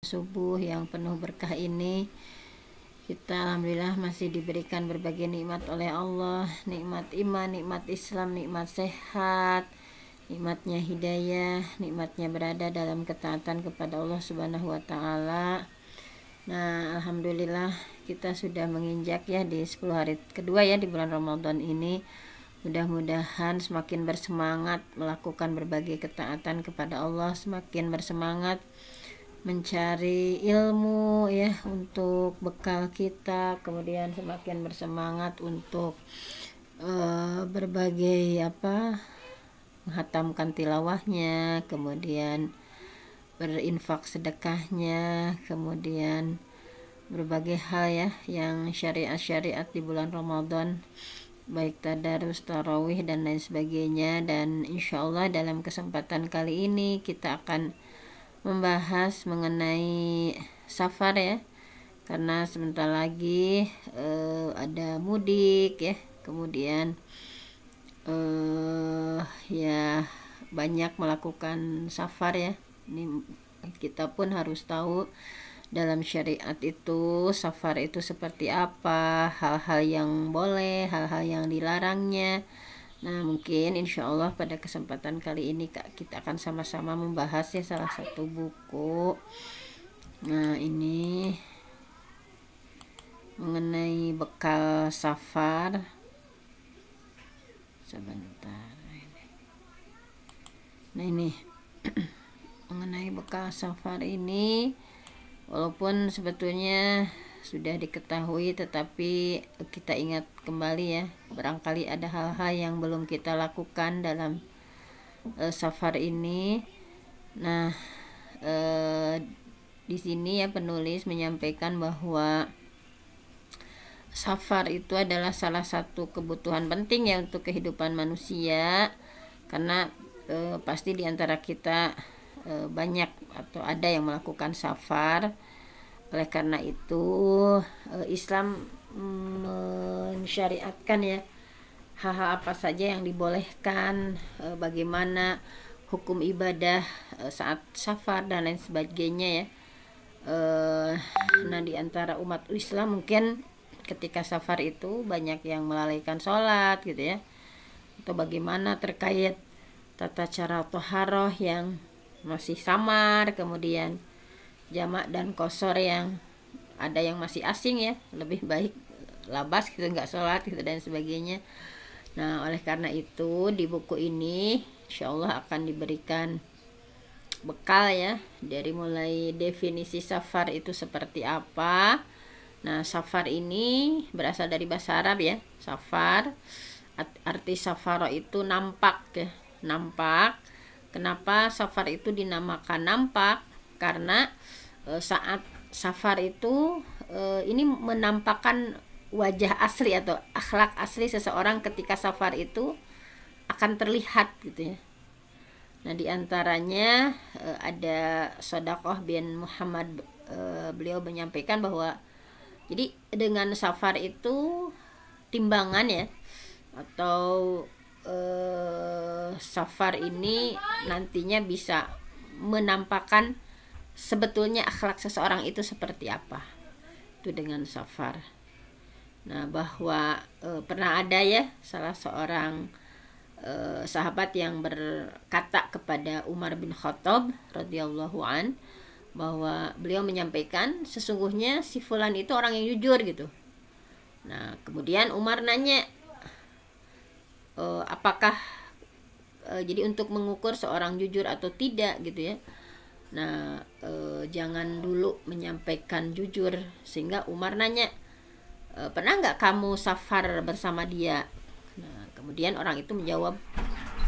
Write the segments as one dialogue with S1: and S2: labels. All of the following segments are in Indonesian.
S1: Subuh yang penuh berkah ini, kita alhamdulillah masih diberikan berbagai nikmat oleh Allah, nikmat iman, nikmat Islam, nikmat sehat, nikmatnya hidayah, nikmatnya berada dalam ketaatan kepada Allah Subhanahu wa taala. Nah, alhamdulillah kita sudah menginjak ya di 10 hari kedua ya di bulan Ramadan ini. Mudah-mudahan semakin bersemangat melakukan berbagai ketaatan kepada Allah, semakin bersemangat mencari ilmu ya untuk bekal kita, kemudian semakin bersemangat untuk berbagai menghatamkan tilawahnya, kemudian berinfak sedekahnya, kemudian berbagai hal ya yang syariat-syariat di bulan Ramadan, baik tadarus, tarawih dan lain sebagainya. Dan insya Allah dalam kesempatan kali ini kita akan membahas mengenai safar ya, karena sebentar lagi ada mudik ya, kemudian ya banyak melakukan safar ya. Ini kita pun harus tahu dalam syariat itu safar itu seperti apa, hal-hal yang boleh, hal-hal yang dilarangnya. Nah, mungkin insya Allah pada kesempatan kali ini kita akan sama-sama membahas ya salah satu buku. Nah, ini mengenai bekal safar. Sebentar. Nah, ini mengenai bekal safar ini, walaupun sebetulnya sudah diketahui, tetapi kita ingat kembali ya, barangkali ada hal-hal yang belum kita lakukan dalam safar ini. Nah, di sini ya penulis menyampaikan bahwa safar itu adalah salah satu kebutuhan penting ya untuk kehidupan manusia, karena pasti di antara kita banyak atau ada yang melakukan safar. Oleh karena itu Islam mensyariatkan ya hal-hal apa saja yang dibolehkan, bagaimana hukum ibadah saat safar dan lain sebagainya ya. Nah, di antara umat Islam mungkin ketika safar itu banyak yang melalaikan sholat gitu ya, atau bagaimana terkait tata cara toharoh yang masih samar, kemudian jamak dan qashar yang ada yang masih asing ya, lebih baik labas gitu, nggak sholat gitu dan sebagainya. Nah, oleh karena itu di buku ini insya Allah akan diberikan bekal ya, dari mulai definisi safar itu seperti apa. Nah, safar ini berasal dari bahasa Arab ya, safar, arti safaro itu nampak ya, nampak. Kenapa safar itu dinamakan nampak? Karena saat safar itu ini menampakkan wajah asli atau akhlak asli seseorang ketika safar itu akan terlihat gitu ya. Nah, diantaranya ada Shadaqah bin Muhammad, beliau menyampaikan bahwa jadi dengan safar itu timbangan ya, atau safar ini nantinya bisa menampakkan sebetulnya akhlak seseorang itu seperti apa itu dengan safar. Nah, bahwa pernah ada ya salah seorang sahabat yang berkata kepada Umar bin Khattab radhiyallahu an, bahwa beliau menyampaikan sesungguhnya si fulan itu orang yang jujur gitu. Nah, kemudian Umar nanya, apakah jadi untuk mengukur seorang jujur atau tidak gitu ya. Nah, jangan dulu menyampaikan jujur, sehingga Umar nanya, pernah nggak kamu safar bersama dia? Nah, kemudian orang itu menjawab,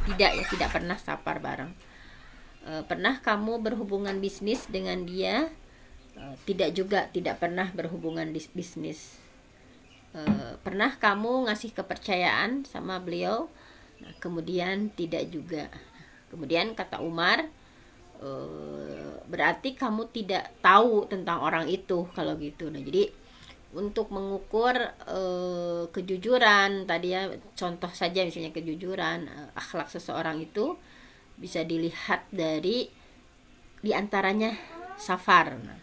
S1: tidak ya, tidak pernah safar bareng. Pernah kamu berhubungan bisnis dengan dia? Tidak juga, tidak pernah berhubungan bisnis. Pernah kamu ngasih kepercayaan sama beliau? Nah, kemudian tidak juga. Kemudian kata Umar, berarti kamu tidak tahu tentang orang itu kalau gitu. Nah, jadi untuk mengukur kejujuran tadi ya, contoh saja misalnya kejujuran, akhlak seseorang itu bisa dilihat dari diantaranya safar. Nah,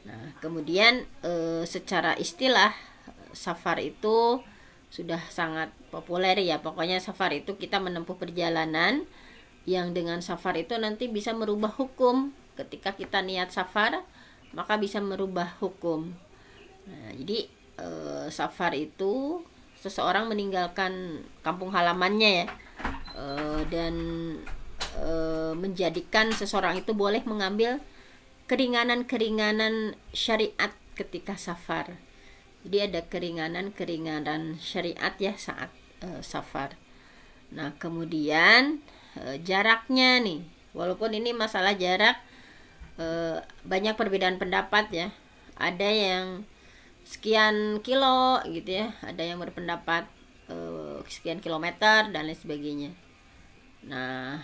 S1: Nah, kemudian secara istilah safar itu sudah sangat populer ya. Pokoknya safar itu kita menempuh perjalanan yang dengan safar itu nanti bisa merubah hukum. Ketika kita niat safar, maka bisa merubah hukum. Nah, jadi safar itu seseorang meninggalkan kampung halamannya ya, dan menjadikan seseorang itu boleh mengambil keringanan-keringanan syariat ketika safar. Jadi ada keringanan-keringanan syariat ya saat safar. Nah, kemudian jaraknya nih, walaupun ini masalah jarak banyak perbedaan pendapat ya. Ada yang sekian kilo gitu ya, ada yang berpendapat sekian kilometer dan lain sebagainya. Nah,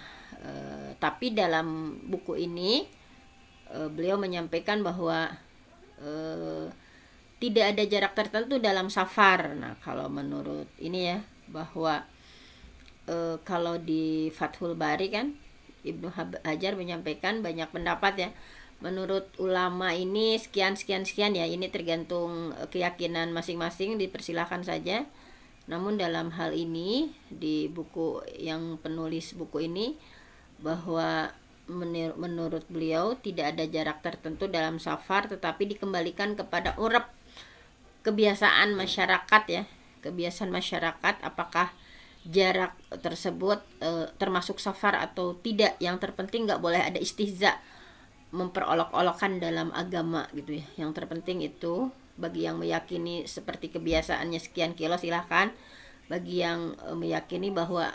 S1: tapi dalam buku ini beliau menyampaikan bahwa tidak ada jarak tertentu dalam safar. Nah, kalau menurut ini ya, bahwa kalau di Fathul Bari kan Ibnu Hajar menyampaikan banyak pendapat ya. Menurut ulama ini sekian ya, ini tergantung keyakinan masing-masing, dipersilahkan saja. Namun dalam hal ini di buku yang penulis buku ini, bahwa menurut beliau tidak ada jarak tertentu dalam safar, tetapi dikembalikan kepada urap, kebiasaan masyarakat ya, kebiasaan masyarakat, apakah jarak tersebut termasuk safar atau tidak. Yang terpenting nggak boleh ada istihza, memperolok-olokan dalam agama gitu ya. Yang terpenting itu bagi yang meyakini seperti kebiasaannya sekian kilo silahkan. Bagi yang meyakini bahwa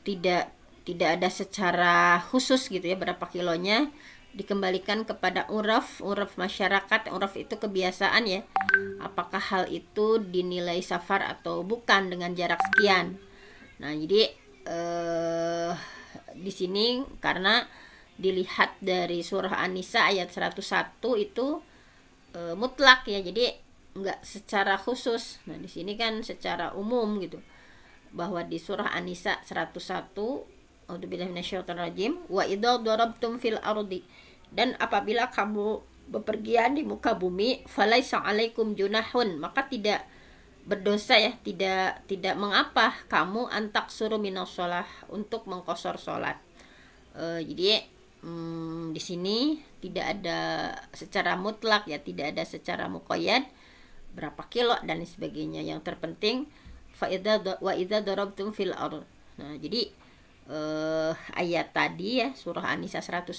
S1: tidak ada secara khusus gitu ya berapa kilonya, dikembalikan kepada uraf masyarakat. Uraf itu kebiasaan ya, apakah hal itu dinilai safar atau bukan dengan jarak sekian. Nah, jadi di sini karena dilihat dari surah An-Nisa ayat 101 itu mutlak ya, jadi enggak secara khusus. Nah, di sini kan secara umum gitu, bahwa di surah An-Nisa 101, a'udzubillahi minasyaitonirrajim, wa idza darabtum fil ardi, dan apabila kamu bepergian di muka bumi, falaisa alaikum junahun, maka tidak berdosa ya, tidak mengapa kamu antak suruh minas sholah, untuk mengkosor sholat. Jadi di sini tidak ada secara mutlak ya, tidak ada secara muqayyad berapa kilo dan sebagainya. Yang terpenting wa idza darabtum fil ard. Nah, jadi ayat tadi ya, surah An-Nisa 101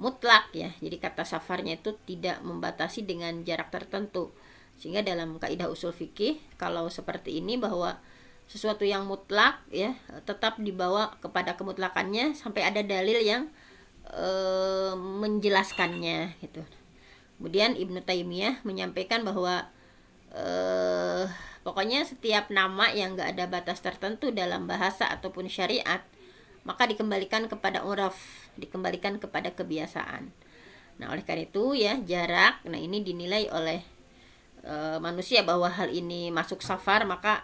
S1: mutlak ya, jadi kata safarnya itu tidak membatasi dengan jarak tertentu. Sehingga dalam kaidah usul fikih, kalau seperti ini, bahwa sesuatu yang mutlak ya tetap dibawa kepada kemutlakannya sampai ada dalil yang menjelaskannya gitu. Kemudian Ibnu Taimiyah menyampaikan bahwa pokoknya setiap nama yang gak ada batas tertentu dalam bahasa ataupun syariat, maka dikembalikan kepada uraf, dikembalikan kepada kebiasaan. Nah, oleh karena itu ya, jarak, nah ini dinilai oleh manusia bahwa hal ini masuk safar, maka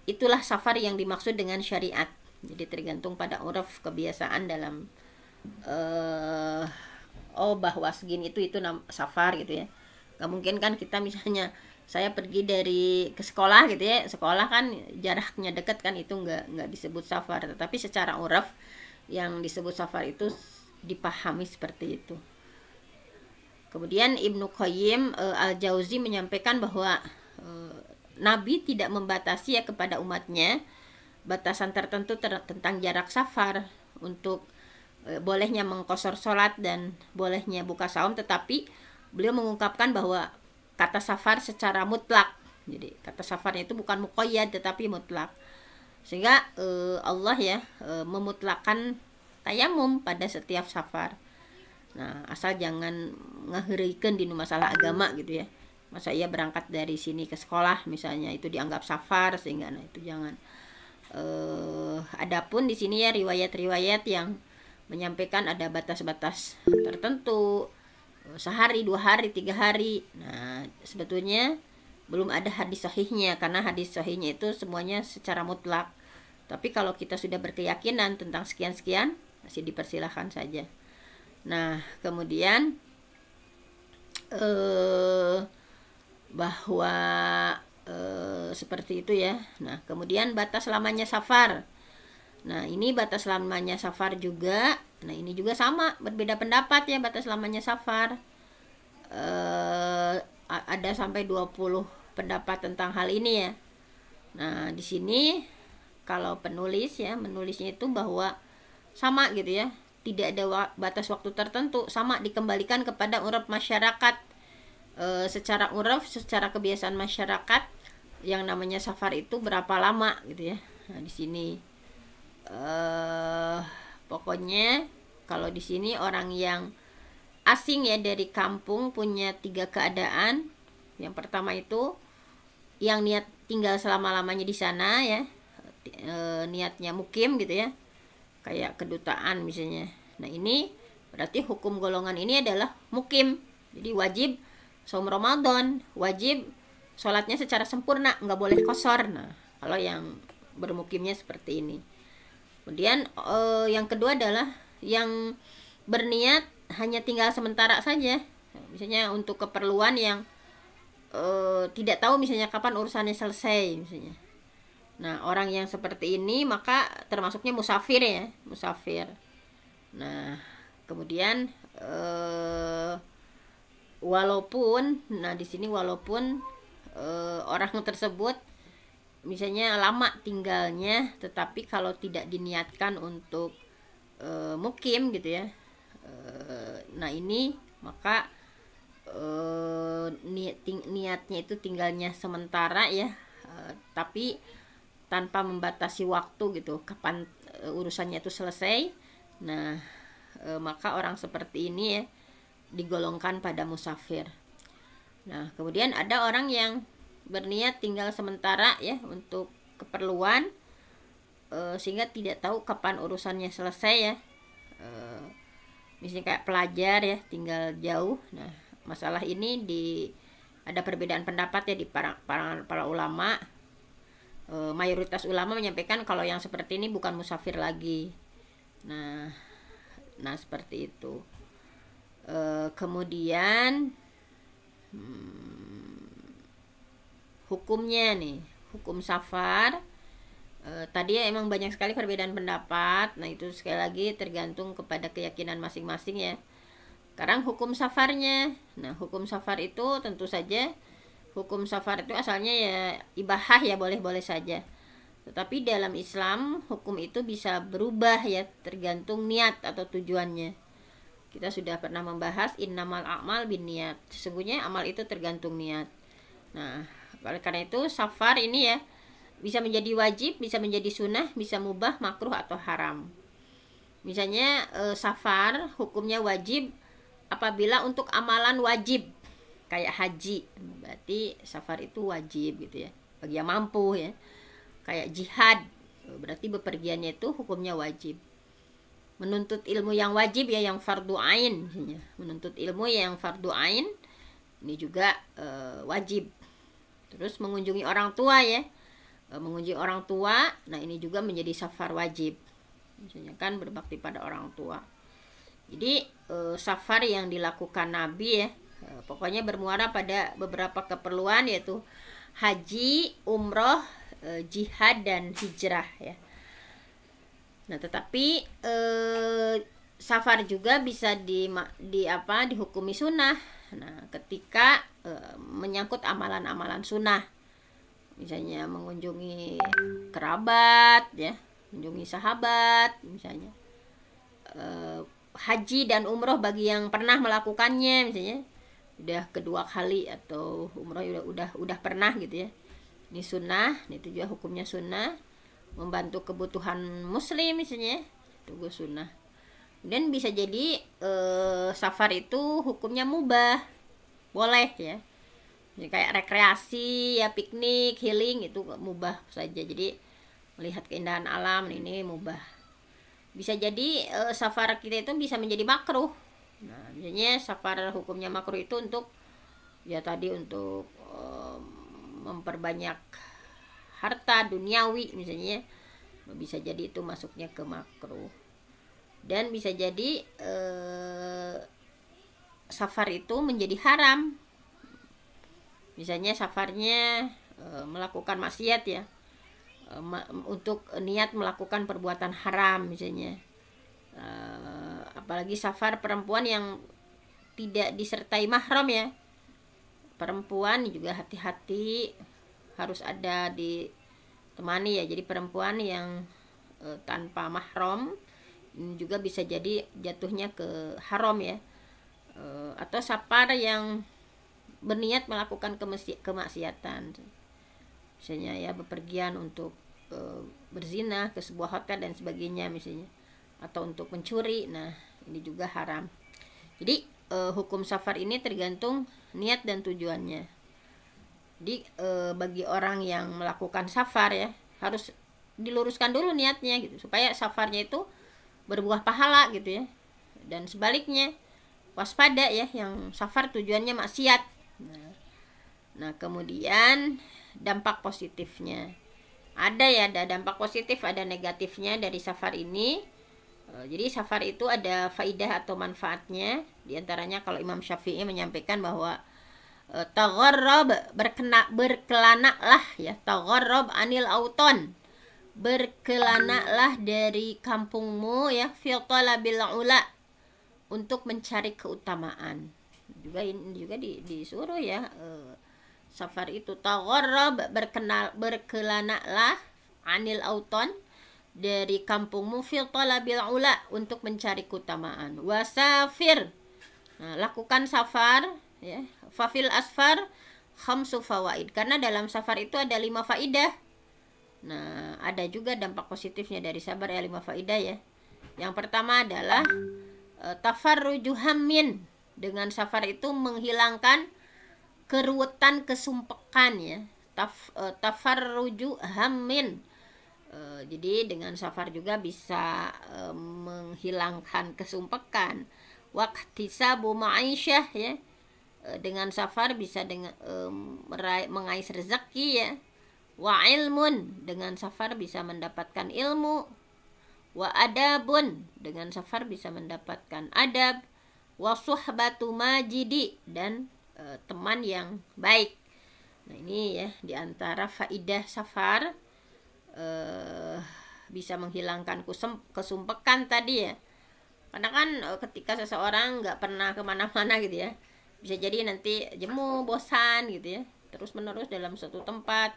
S1: itulah safar yang dimaksud dengan syariat. Jadi tergantung pada uraf, kebiasaan dalam bahwa segini itu safar gitu ya. Gak mungkin kan kita misalnya saya pergi ke sekolah gitu ya, sekolah kan jaraknya dekat kan, itu nggak disebut safar. Tetapi secara uraf yang disebut safar itu dipahami seperti itu. Kemudian Ibnu Qayyim al-Jauzi menyampaikan bahwa Nabi tidak membatasi ya kepada umatnya batasan tertentu tentang jarak safar untuk bolehnya mengqashar sholat dan bolehnya buka saum, tetapi beliau mengungkapkan bahwa kata safar secara mutlak. Jadi kata safarnya itu bukan muqayyad tetapi mutlak. Sehingga Allah ya memutlakkan tayamum pada setiap safar. Nah, asal jangan ngaheureukeun dinu masalah agama gitu ya. Masa ia berangkat dari sini ke sekolah misalnya itu dianggap safar, sehingga nah itu jangan. Adapun di sini ya riwayat-riwayat yang menyampaikan ada batas-batas tertentu, sehari, 2 hari, 3 hari. Nah, sebetulnya belum ada hadis sahihnya, karena hadis sahihnya itu semuanya secara mutlak. Tapi kalau kita sudah berkeyakinan tentang sekian-sekian, masih dipersilahkan saja. Nah, kemudian bahwa seperti itu ya. Nah, kemudian batas lamanya safar. Nah, ini batas lamanya safar juga. Nah, ini juga sama, berbeda pendapat ya batas lamanya safar. Ada sampai 20 pendapat tentang hal ini ya. Nah, di sini kalau penulis ya, menulisnya itu bahwa sama gitu ya. Tidak ada batas waktu tertentu, sama dikembalikan kepada uruf masyarakat. Secara uruf, secara kebiasaan masyarakat, yang namanya safar itu berapa lama gitu ya. Nah, di sini pokoknya kalau di sini orang yang asing ya dari kampung punya 3 keadaan. Yang pertama itu yang niat tinggal selama-lamanya di sana ya, niatnya mukim gitu ya, kayak kedutaan misalnya. Nah, ini berarti hukum golongan ini adalah mukim, jadi wajib saum Ramadan, wajib sholatnya secara sempurna, nggak boleh kosor. Nah, kalau yang bermukimnya seperti ini. Kemudian yang kedua adalah yang berniat hanya tinggal sementara saja, misalnya untuk keperluan yang tidak tahu misalnya kapan urusannya selesai misalnya. Nah, orang yang seperti ini maka termasuknya musafir ya, musafir. Nah, kemudian walaupun, nah di sini walaupun orang tersebut misalnya lama tinggalnya, tetapi kalau tidak diniatkan untuk mukim gitu ya, nah ini maka niatnya itu tinggalnya sementara ya, tapi tanpa membatasi waktu gitu kapan urusannya itu selesai. Nah, maka orang seperti ini ya digolongkan pada musafir. Nah, kemudian ada orang yang berniat tinggal sementara ya untuk keperluan, sehingga tidak tahu kapan urusannya selesai ya. Misalnya kayak pelajar ya tinggal jauh. Nah, masalah ini ada perbedaan pendapat ya di para ulama. Mayoritas ulama menyampaikan kalau yang seperti ini bukan musafir lagi. Nah seperti itu. Kemudian hukumnya nih, hukum safar. Tadi ya emang banyak sekali perbedaan pendapat. Nah, itu sekali lagi tergantung kepada keyakinan masing-masing ya. Sekarang hukum safarnya. Nah, hukum safar itu tentu saja, hukum safar itu asalnya ya ibahah ya, boleh-boleh saja. Tetapi dalam Islam hukum itu bisa berubah ya, tergantung niat atau tujuannya. Kita sudah pernah membahas innamal a'mal binniyat. Sesungguhnya amal itu tergantung niat. Nah, oleh karena itu safar ini ya bisa menjadi wajib, bisa menjadi sunnah, bisa mubah, makruh atau haram. Misalnya safar hukumnya wajib apabila untuk amalan wajib kayak haji, berarti safar itu wajib gitu ya bagi yang mampu ya. Kayak jihad, berarti bepergiannya itu hukumnya wajib. Menuntut ilmu yang wajib ya, yang fardu ain misalnya. Menuntut ilmu yang fardu ain ini juga wajib. Terus mengunjungi orang tua ya, mengunjungi orang tua, nah ini juga menjadi safar wajib. Misalnya kan berbakti pada orang tua. Jadi safar yang dilakukan Nabi ya, pokoknya bermuara pada beberapa keperluan, yaitu haji, umroh, jihad dan hijrah ya. Nah, tetapi safar juga bisa dihukumi sunnah. Nah, ketika menyangkut amalan-amalan sunnah, misalnya mengunjungi kerabat ya, mengunjungi sahabat misalnya, haji dan umroh bagi yang pernah melakukannya misalnya udah kedua kali, atau umroh udah pernah gitu ya, ini sunnah, itu juga hukumnya sunnah. Membantu kebutuhan muslim misalnya itu gue sunnah. Dan bisa jadi safar itu hukumnya mubah, boleh ya. Jadi kayak rekreasi ya, piknik, healing, itu mubah saja. Jadi melihat keindahan alam ini mubah. Bisa jadi safar kita itu bisa menjadi makruh. Nah, misalnya safar hukumnya makruh itu untuk ya tadi untuk memperbanyak harta duniawi misalnya, bisa jadi itu masuknya ke makruh. Dan bisa jadi safar itu menjadi haram. Misalnya safarnya melakukan maksiat ya, untuk niat melakukan perbuatan haram misalnya. Apalagi safar perempuan yang tidak disertai mahram ya. Perempuan juga hati-hati, harus ada ditemani ya. Jadi perempuan yang tanpa mahram ini juga bisa jadi jatuhnya ke haram ya. Atau safar yang berniat melakukan kemaksiatan, misalnya ya bepergian untuk berzina ke sebuah hotel dan sebagainya misalnya, atau untuk mencuri. Nah ini juga haram. Jadi hukum safar ini tergantung niat dan tujuannya. Jadi bagi orang yang melakukan safar ya, harus diluruskan dulu niatnya gitu, supaya safarnya itu berbuah pahala gitu ya. Dan sebaliknya waspada ya, yang safar tujuannya maksiat. Nah kemudian dampak positifnya ada ya, ada dampak positif, ada negatifnya dari safar ini. Jadi safar itu ada faidah atau manfaatnya. Di antaranya kalau Imam Syafi'i menyampaikan bahwa tagharrab, berkelanaklah ya, tagharrab anil auton, berkelanaklah dari kampungmu ya, fi talabil ula, untuk mencari keutamaan. Juga ini juga disuruh ya, safar itu tagharrab, berkelanaklah anil auton, dari kampungmu, fi talabil ula, untuk mencari keutamaan. Wasafir, nah, lakukan safar ya, fafil asfar khamsu fawaid, karena dalam safar itu ada 5 faidah. Nah ada juga dampak positifnya dari sabar ya, 5 faidah ya. Yang pertama adalah tafarruju hammin, dengan safar itu menghilangkan keruwetan, kesumpekan ya. Tafarruju hammin, jadi dengan safar juga bisa menghilangkan kesumpekan. Waqtisabu ma'isyah ya, dengan safar bisa dengan mengais rezeki ya. Wa ilmun, dengan safar bisa mendapatkan ilmu. Wa adabun, dengan safar bisa mendapatkan adab. Wa suhbatu majidi, dan teman yang baik. Nah ini ya diantara faidah safar, bisa menghilangkan kesumpekan tadi ya. Karena kan ketika seseorang nggak pernah kemana-mana gitu ya, bisa jadi nanti jemu, bosan gitu ya, terus menerus dalam suatu tempat,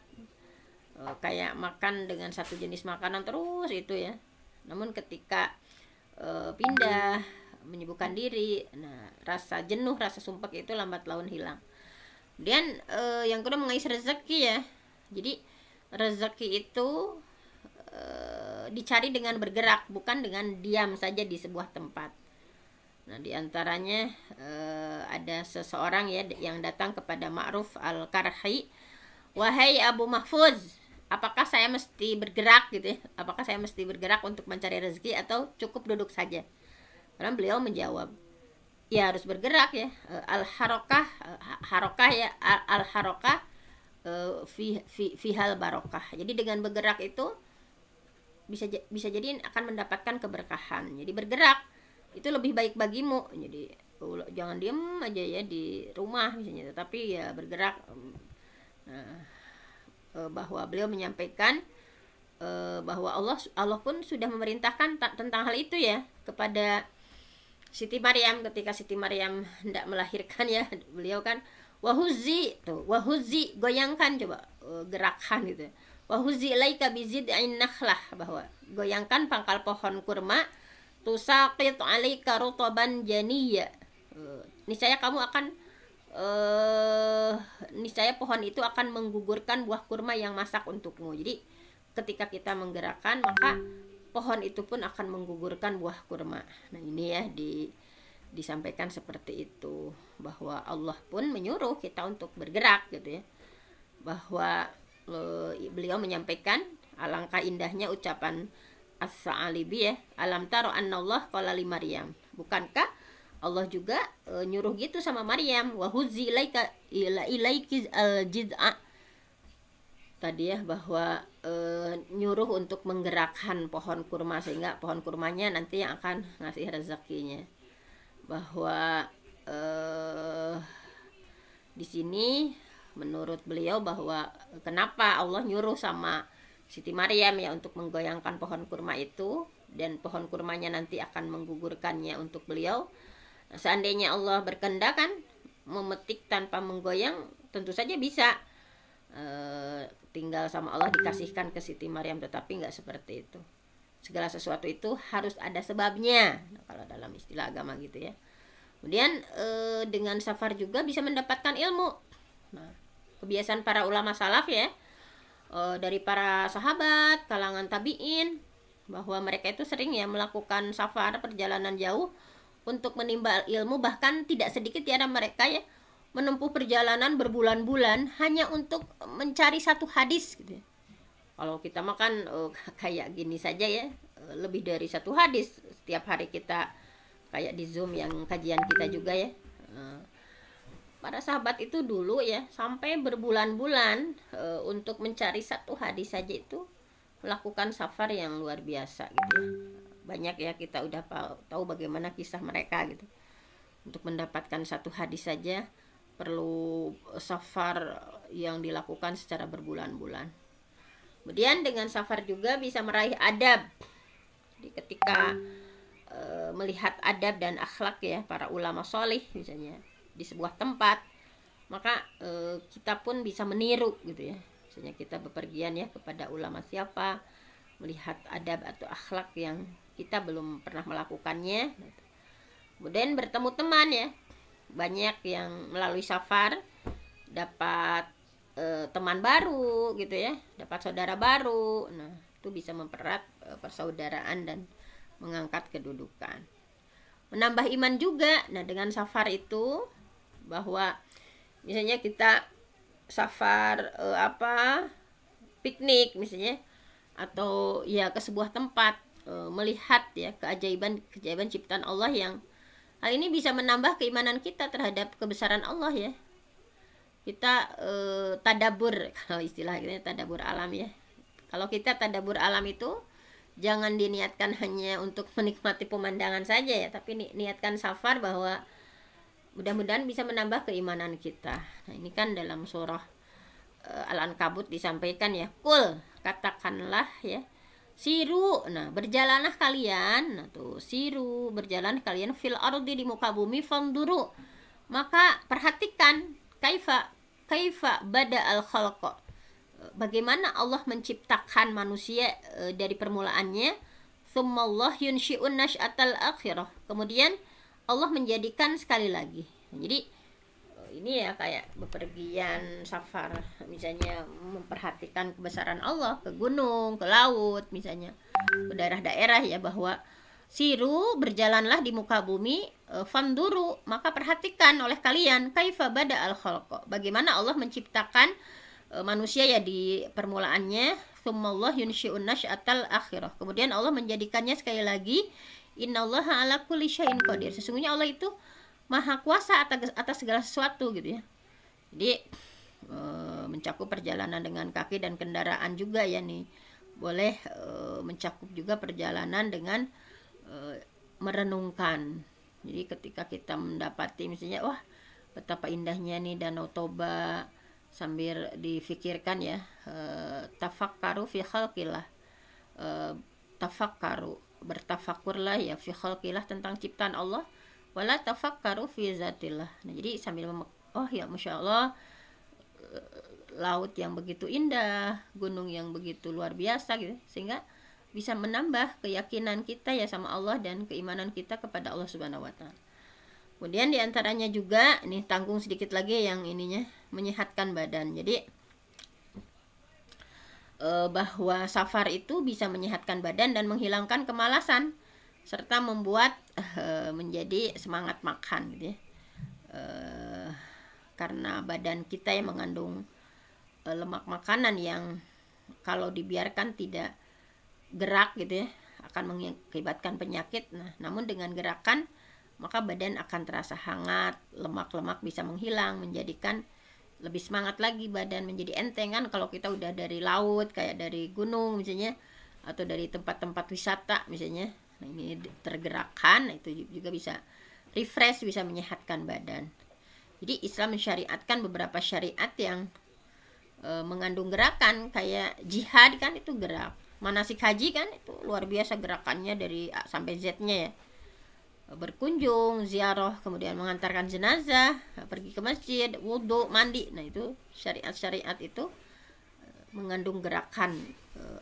S1: kayak makan dengan satu jenis makanan terus itu ya. Namun ketika pindah, menyibukkan diri, nah rasa jenuh, rasa sumpek itu lambat laun hilang. Kemudian yang kedua mengais rezeki ya. Jadi rezeki itu dicari dengan bergerak, bukan dengan diam saja di sebuah tempat. Nah diantaranya ada seseorang ya yang datang kepada Ma'ruf al-Karhi, wahai Abu Mahfuz, apakah saya mesti bergerak gitu ya? Apakah saya mesti bergerak untuk mencari rezeki atau cukup duduk saja? Karena beliau menjawab, ya harus bergerak ya. Al-harokah, harokah ya, al-harokah fihal barokah. Jadi dengan bergerak itu bisa jadi akan mendapatkan keberkahan. Jadi bergerak itu lebih baik bagimu. Jadi jangan diem aja ya di rumah misalnya, tetapi ya bergerak. Nah, bahwa beliau menyampaikan bahwa Allah pun sudah memerintahkan tentang hal itu ya kepada Siti Maryam. Ketika Siti Maryam hendak melahirkan ya, beliau kan wahuzi, tuh wahuzi, goyangkan, coba gerakan gitu. Wahuzi ilaika bizid'in nakhlah, bahwa goyangkan pangkal pohon kurma, tusaqit 'alaika rutaban janiyya, niscaya kamu akan niscaya pohon itu akan menggugurkan buah kurma yang masak untukmu. Jadi ketika kita menggerakkan, maka pohon itu pun akan menggugurkan buah kurma. Nah ini ya disampaikan seperti itu, bahwa Allah pun menyuruh kita untuk bergerak gitu ya. Bahwa beliau menyampaikan, alangkah indahnya ucapan As-Sa'alibi ya, alam taro annallah qala li Maryam, bukankah Allah juga nyuruh gitu sama Maryam, wa huzzi ilaiki al-jid'a, tadi ya, bahwa nyuruh untuk menggerakkan pohon kurma sehingga pohon kurmanya nanti yang akan ngasih rezekinya. Bahwa di sini menurut beliau bahwa kenapa Allah nyuruh sama Siti Maryam ya untuk menggoyangkan pohon kurma itu, dan pohon kurmanya nanti akan menggugurkannya untuk beliau. Nah, seandainya Allah berkehendak kan memetik tanpa menggoyang, tentu saja bisa. Tinggal sama Allah dikasihkan ke Siti Maryam, tetapi nggak seperti itu. Segala sesuatu itu harus ada sebabnya. Nah, kalau dalam istilah agama gitu ya. Kemudian dengan safar juga bisa mendapatkan ilmu. Nah, kebiasaan para ulama salaf ya, dari para sahabat, kalangan tabi'in, bahwa mereka itu sering ya melakukan safar, perjalanan jauh untuk menimba ilmu. Bahkan tidak sedikit ya mereka ya menempuh perjalanan berbulan-bulan hanya untuk mencari satu hadis gitu ya. Kalau kita makan kayak gini saja ya, lebih dari satu hadis setiap hari kita kayak di Zoom yang kajian kita juga ya. Para sahabat itu dulu ya sampai berbulan-bulan untuk mencari satu hadis saja itu melakukan safar yang luar biasa gitu ya. Banyak ya kita udah tahu bagaimana kisah mereka gitu. Untuk mendapatkan satu hadis saja perlu safar yang dilakukan secara berbulan-bulan. Kemudian dengan safar juga bisa meraih adab. Jadi ketika melihat adab dan akhlak ya para ulama solih misalnya di sebuah tempat, maka kita pun bisa meniru gitu ya. Misalnya kita bepergian ya kepada ulama siapa, melihat adab atau akhlak yang kita belum pernah melakukannya. Kemudian bertemu teman ya, banyak yang melalui safar dapat teman baru gitu ya, dapat saudara baru. Nah, itu bisa mempererat persaudaraan dan mengangkat kedudukan. Menambah iman juga. Nah, dengan safar itu bahwa misalnya kita safar piknik misalnya, atau ya ke sebuah tempat melihat ya keajaiban ciptaan Allah, yang hal ini bisa menambah keimanan kita terhadap kebesaran Allah ya. Kita tadabur, kalau istilahnya tadabur alam ya. Kalau kita tadabur alam itu jangan diniatkan hanya untuk menikmati pemandangan saja ya, tapi niatkan safar bahwa mudah-mudahan bisa menambah keimanan kita. Nah, ini kan dalam surah Al-Ankabut disampaikan ya, kul, katakanlah ya, siru, nah berjalanlah kalian, nah tuh siru, berjalan kalian fil ardi, di muka bumi, fanduru, maka perhatikan kaifa bada al khalqa, bagaimana Allah menciptakan manusia dari permulaannya. Tsummallah yunshi'un nash'atal akhirah, kemudian Allah menjadikan sekali lagi. Jadi ini ya kayak bepergian safar, misalnya memperhatikan kebesaran Allah, ke gunung, ke laut misalnya, ke daerah-daerah ya, bahwa siru, berjalanlah di muka bumi, fanduru, maka perhatikan oleh kalian kaifa bada al khalqa, bagaimana Allah menciptakan manusia ya di permulaannya. Tsummallah yunshi'un nash'atal akhirah, kemudian Allah menjadikannya sekali lagi. Innallaha ala kulli syai'in qadir, sesungguhnya Allah itu maha kuasa atas segala sesuatu gitu ya. Jadi mencakup perjalanan dengan kaki dan kendaraan juga ya nih. Boleh mencakup juga perjalanan dengan merenungkan. Jadi ketika kita mendapati misalnya, wah betapa indahnya nih Danau Toba, sambil difikirkan ya, tafakkaru fi khalqillah, tafakkaru, bertafakurlah ya fi khalqillah, tentang ciptaan Allah, wala tafakkaru fi zatillah. Nah, jadi sambil oh ya Masya Allah, laut yang begitu indah, gunung yang begitu luar biasa gitu, sehingga bisa menambah keyakinan kita ya sama Allah dan keimanan kita kepada Allah Subhanahu wa taala. Kemudian diantaranya juga nih, tanggung sedikit lagi yang ininya, menyehatkan badan. Jadi bahwa safar itu bisa menyehatkan badan dan menghilangkan kemalasan, serta membuat menjadi semangat makan gitu ya. Karena badan kita yang mengandung lemak makanan yang kalau dibiarkan tidak gerak gitu ya, akan mengakibatkan penyakit. Nah, namun dengan gerakan maka badan akan terasa hangat, lemak-lemak bisa menghilang, menjadikan lebih semangat lagi, badan menjadi enteng kan. Kalau kita udah dari laut, kayak dari gunung misalnya, atau dari tempat-tempat wisata misalnya, nah ini tergerakkan, itu juga bisa refresh, bisa menyehatkan badan. Jadi Islam mensyariatkan beberapa syariat yang mengandung gerakan, kayak jihad kan itu gerak, manasik haji kan itu luar biasa gerakannya dari A sampai Z-nya ya. Berkunjung, ziarah, kemudian mengantarkan jenazah, pergi ke masjid, wudhu, mandi. Nah itu syariat-syariat itu mengandung gerakan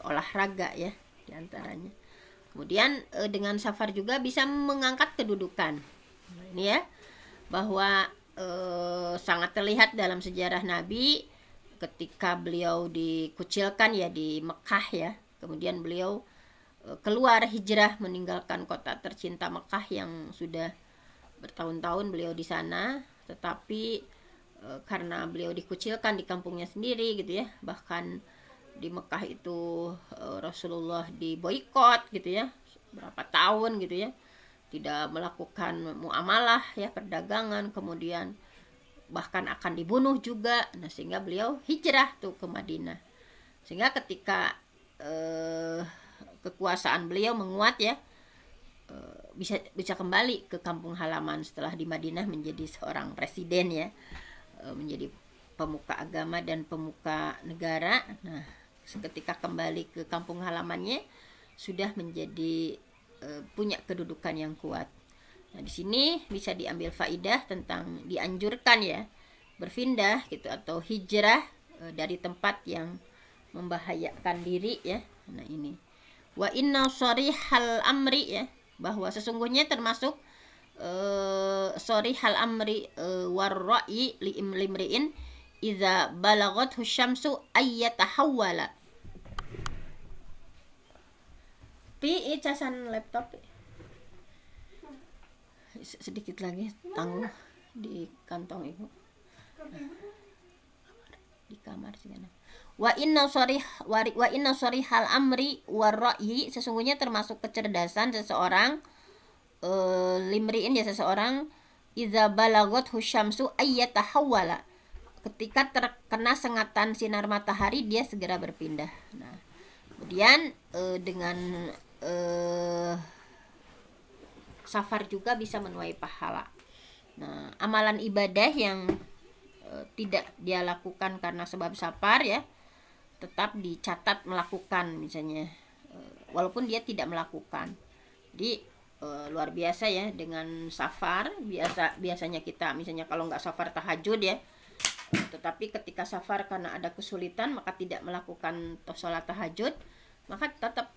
S1: olahraga ya diantaranya. Kemudian dengan safar juga bisa mengangkat kedudukan. Nah, ini ya, bahwa sangat terlihat dalam sejarah Nabi ketika beliau dikucilkan ya di Mekah ya. Kemudian beliau keluar hijrah meninggalkan kota tercinta Mekah yang sudah bertahun-tahun beliau di sana, tetapi karena beliau dikucilkan di kampungnya sendiri gitu ya, bahkan di Mekah itu Rasulullah diboikot gitu ya berapa tahun gitu ya, tidak melakukan muamalah ya perdagangan, kemudian bahkan akan dibunuh juga. Nah sehingga beliau hijrah tuh ke Madinah, sehingga ketika kekuasaan beliau menguat ya, bisa kembali ke kampung halaman setelah di Madinah menjadi seorang presiden ya, menjadi pemuka agama dan pemuka negara. Nah ketika kembali ke kampung halamannya sudah menjadi punya kedudukan yang kuat. Nah di sini bisa diambil faidah tentang dianjurkan ya berpindah gitu atau hijrah dari tempat yang membahayakan diri ya. Nah ini wa inna sharihal amri ya, bahwa sesungguhnya termasuk sharihal amri warra'i li imlimri'in idza balagathu syamsu ayyatahawwala. Pi casan laptop sedikit lagi tangguh di kantong ibu. Nah, di kamar sih kan. Wa inna sharihal amri warra'i, sesungguhnya termasuk kecerdasan seseorang limriin ya seseorang, idza balagot husyamsu ayyatahawwala, ketika terkena sengatan sinar matahari dia segera berpindah. Nah kemudian dengan safar juga bisa menuai pahala. Nah amalan ibadah yang tidak dia lakukan karena sebab safar ya tetap dicatat melakukan misalnya, walaupun dia tidak melakukan. Jadi luar biasa ya dengan safar. Biasanya kita misalnya kalau nggak safar tahajud ya, tetapi ketika safar karena ada kesulitan maka tidak melakukan sholat tahajud, maka tetap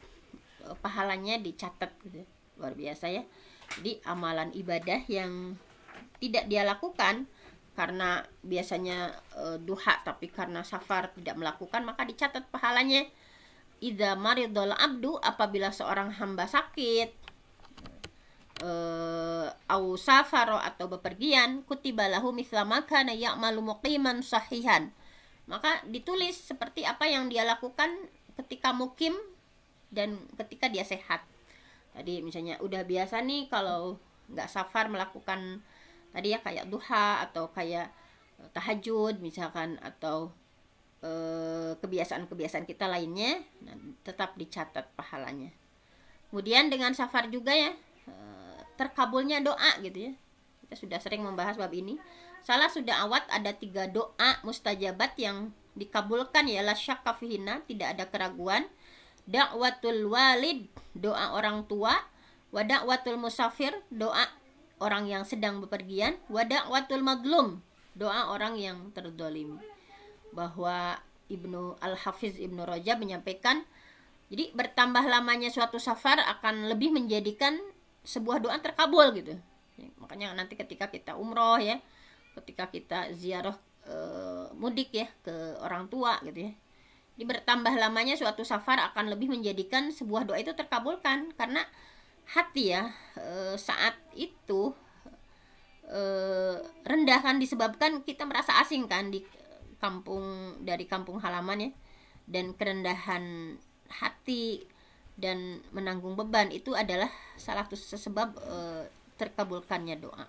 S1: pahalanya dicatat gitu. Luar biasa ya. Jadi amalan ibadah yang tidak dia lakukan karena biasanya duha, tapi karena safar tidak melakukan, maka dicatat pahalanya. Idza maridul abdu, apabila seorang hamba sakit, au safaro atau bepergian, kutibalahu mithla ma kana ya'malu muqiman sahihan, maka ditulis seperti apa yang dia lakukan ketika mukim dan ketika dia sehat. Tadi misalnya udah biasa nih kalau nggak safar melakukan tadi ya kayak duha atau kayak tahajud misalkan, atau kebiasaan-kebiasaan kita lainnya, nah, tetap dicatat pahalanya. Kemudian dengan safar juga ya terkabulnya doa gitu ya. Kita sudah sering membahas bab ini. Salah sudah awat ada 3 doa mustajabat yang dikabulkan ya, la syakka fihinna, tidak ada keraguan. Da'watul walid, doa orang tua, wa da'watul musafir, doa orang yang sedang bepergian, wa da'watul madlum, doa orang yang terdolim. Bahwa Ibnu Al-Hafiz Ibnu Rajab menyampaikan, jadi bertambah lamanya suatu safar akan lebih menjadikan sebuah doa terkabul gitu. Makanya nanti ketika kita umroh ya, ketika kita ziarah mudik ya ke orang tua gitu ya, jadi bertambah lamanya suatu safar akan lebih menjadikan sebuah doa itu terkabulkan, karena hati ya saat itu rendah kan, disebabkan kita merasa asing kan di kampung, dari kampung halaman ya, dan kerendahan hati dan menanggung beban itu adalah salah satu sebab terkabulkannya doa.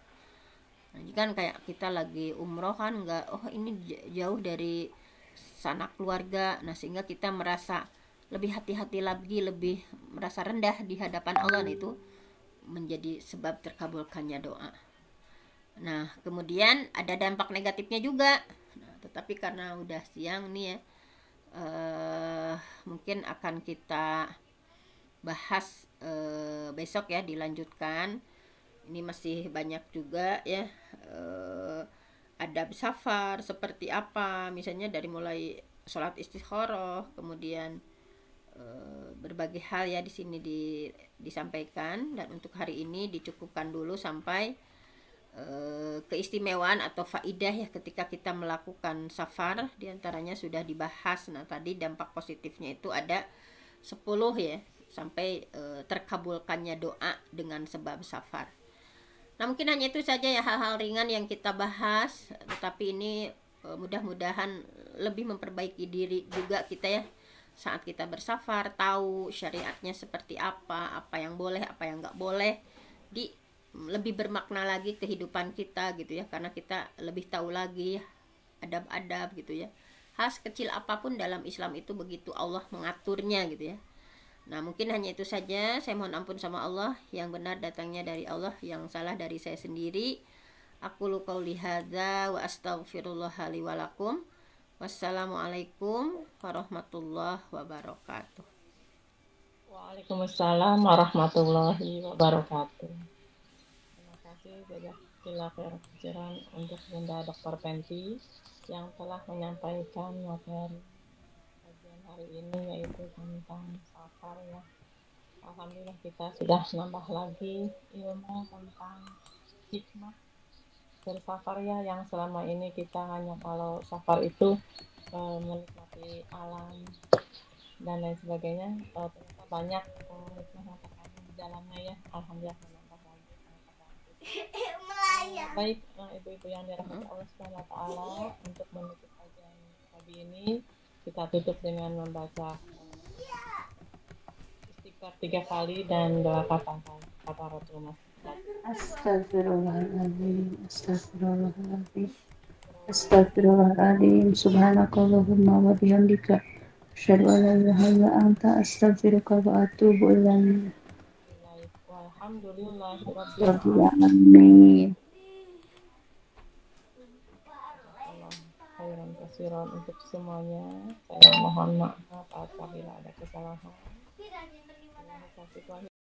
S1: Nah, kan kayak kita lagi umroh kan nggak, oh ini jauh dari sanak keluarga, nah sehingga kita merasa lebih hati-hati lagi, lebih merasa rendah di hadapan Allah. Nah, itu menjadi sebab terkabulkannya doa. Nah, kemudian ada dampak negatifnya juga. Nah, tetapi karena udah siang nih ya, mungkin akan kita bahas besok ya, dilanjutkan. Ini masih banyak juga ya, adab safar seperti apa, misalnya dari mulai sholat istikharah, kemudian berbagai hal ya di sini disampaikan. Dan untuk hari ini dicukupkan dulu sampai keistimewaan atau faidah ya ketika kita melakukan safar, diantaranya sudah dibahas. Nah, tadi dampak positifnya itu ada 10 ya, sampai terkabulkannya doa dengan sebab safar. Nah, mungkin hanya itu saja ya hal-hal ringan yang kita bahas, tetapi ini mudah-mudahan lebih memperbaiki diri juga kita ya saat kita bersafar, tahu syariatnya seperti apa yang boleh, apa yang nggak boleh, di lebih bermakna lagi kehidupan kita gitu ya, karena kita lebih tahu lagi adab-adab gitu ya. Hal sekecil apapun dalam Islam itu begitu Allah mengaturnya gitu ya. Nah, mungkin hanya itu saja. Saya mohon ampun sama Allah. Yang benar datangnya dari Allah, yang salah dari saya sendiri. Aku qauli hadza wa astaghfirullah li wa lakum. Wassalamualaikum warahmatullahi wabarakatuh.
S2: Waalaikumsalam warahmatullahi wabarakatuh. Terima kasih jazakallahu khairan untuk Bunda Dr. Penti yang telah menyampaikan materi kajian hari ini, yaitu tentang safar ya. Alhamdulillah kita sudah nambah lagi ilmu tentang hikmah bersafar ya, yang selama ini kita hanya kalau safar itu menikmati alam dan lain sebagainya, ternyata banyak hikmah yang terkandung di dalamnya ya. Alhamdulillah menambah lagi baik. Ibu-ibu yang dirahmati Allah Subhanahu wa taala, untuk menutup kajian pagi ini kita tutup dengan membaca istighfar 3 kali dan doa kafaratul masjid.
S3: Astagfirullahaladzim, astagfirullahaladzim, astagfirullahaladzim, subhanakallahumma wa bihamdika, asyhadu an la ilaha illa anta, astaghfiruka wa atubu ilaik.
S2: Walhamdulillahirabbil
S3: Rabbil
S2: alamin.
S3: alamin.
S2: Allah khairan kasiran untuk semuanya. Saya mohon maaf apabila ada kesalahan.